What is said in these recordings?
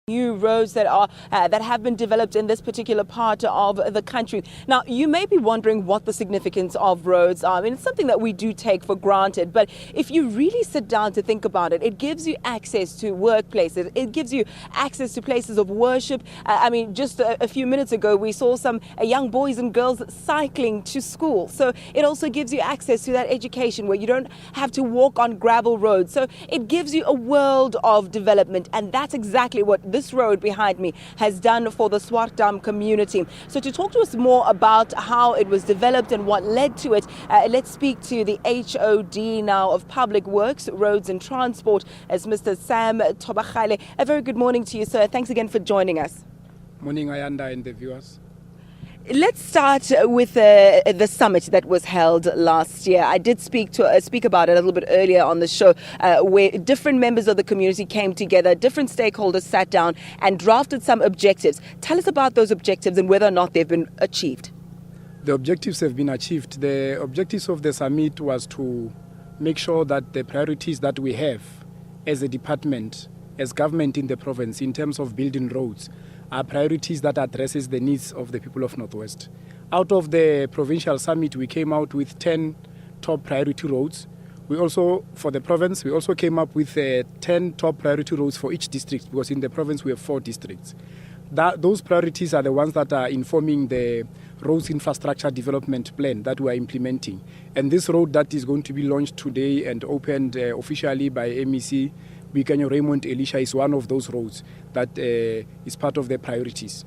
New roads that are that have been developed in this particular part of the country. Now, you may be wondering what the significance of roads are. I mean, it's something that we do take for granted, but if you really sit down to think about it, it gives you access to workplaces. It gives you access to places of worship. I mean, just a few minutes ago, we saw some young boys and girls cycling to school. So it also gives you access to that education where you don't have to walk on gravel roads. So it gives you a world of development, and that's exactly what this road behind me has done for the Swartdam community. So to talk to us more about how it was developed and what led to it, let's speak to the HOD now of Public Works, Roads and Transport, as Mr. Sam Thobakgale. A very good morning to you, sir. Thanks again for joining us. Morning, Ayanda and the viewers. Let's start with the summit that was held last year. I did speak about it a little bit earlier on the show, where different members of the community came together, different stakeholders sat down and drafted some objectives. Tell us about those objectives and whether or not they've been achieved. The objectives have been achieved. The objectives of the summit was to make sure that the priorities that we have as a department, as government in the province, in terms of building roads, are priorities that addresses the needs of the people of Northwest. Out of the provincial summit, we came out with 10 top priority roads. We also, for the province, we also came up with 10 top priority roads for each district, because in the province we have 4 districts. Those priorities are the ones that are informing the roads infrastructure development plan that we are implementing. And this road that is going to be launched today and opened officially by MEC Boikanyo Raymond Elisha is one of those roads that is part of the priorities.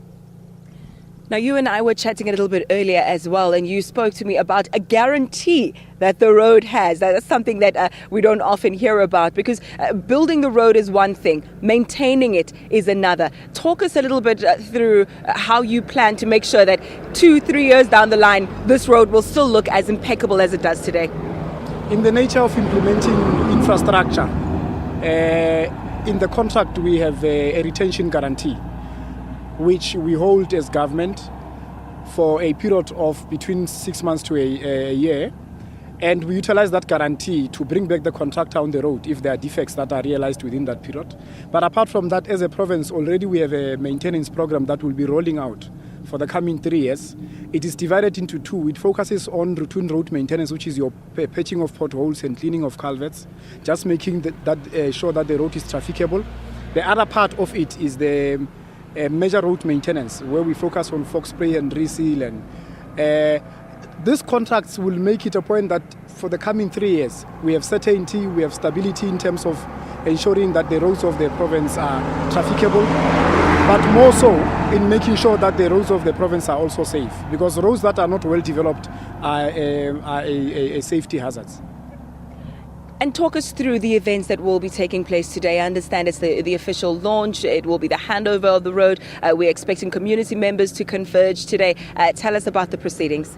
Now, you and I were chatting a little bit earlier as well, and you spoke to me about a guarantee that the road has. That's something that we don't often hear about, because building the road is one thing, maintaining it is another. Talk us a little bit through how you plan to make sure that 2-3 years down the line, this road will still look as impeccable as it does today. In the nature of implementing infrastructure, in the contract we have a retention guarantee, which we hold as government for a period of between 6 months to a year, and we utilize that guarantee to bring back the contractor on the road if there are defects that are realized within that period. But apart from that, as a province, already we have a maintenance program that will be rolling out for the coming 3 years. It is divided into 2. It focuses on routine road maintenance, which is your patching of potholes and cleaning of culverts, just making sure that the road is trafficable. The other part of it is the major road maintenance, where we focus on fog spray and reseal. And these contracts will make it a point that for the coming 3 years, we have certainty, we have stability in terms of ensuring that the roads of the province are trafficable, but more so in making sure that the roads of the province are also safe, because roads that are not well developed are a safety hazard. And talk us through the events that will be taking place today. I understand it's the official launch. It will be the handover of the road. We're expecting community members to converge today. Tell us about the proceedings.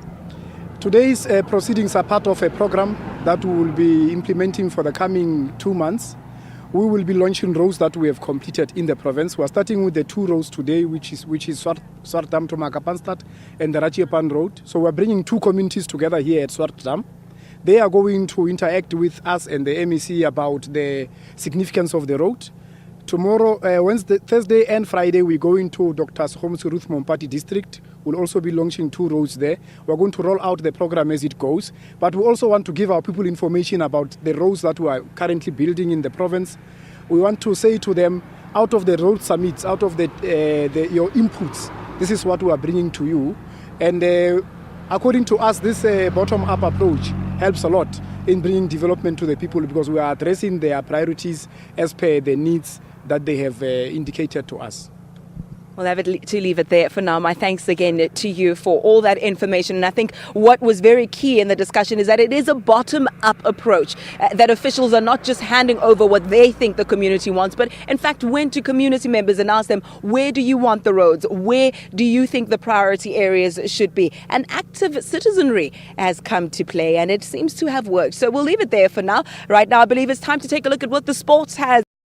Today's proceedings are part of a program that we will be implementing for the coming 2 months. We will be launching roads that we have completed in the province. We are starting with the 2 roads today, which is Swartdam to Makapanstad and the Rachiepan Road. So we are bringing 2 communities together here at Swartdam. They are going to interact with us and the MEC about the significance of the road. Tomorrow, Thursday and Friday, we're going to Dr. Skhomsi Ruth Mompati district. We'll also be launching 2 roads there. We're going to roll out the program as it goes. But we also want to give our people information about the roads that we are currently building in the province. We want to say to them, out of the road summits, out of your inputs, this is what we are bringing to you. And according to us, this bottom-up approach helps a lot in bringing development to the people, because we are addressing their priorities as per the needs that they have indicated to us. We'll have to leave it there for now. My thanks again to you for all that information. And I think what was very key in the discussion is that it is a bottom-up approach, that officials are not just handing over what they think the community wants, but in fact went to community members and asked them, where do you want the roads? Where do you think the priority areas should be? And active citizenry has come to play, and it seems to have worked. So we'll leave it there for now. Right now, I believe it's time to take a look at what the sports has.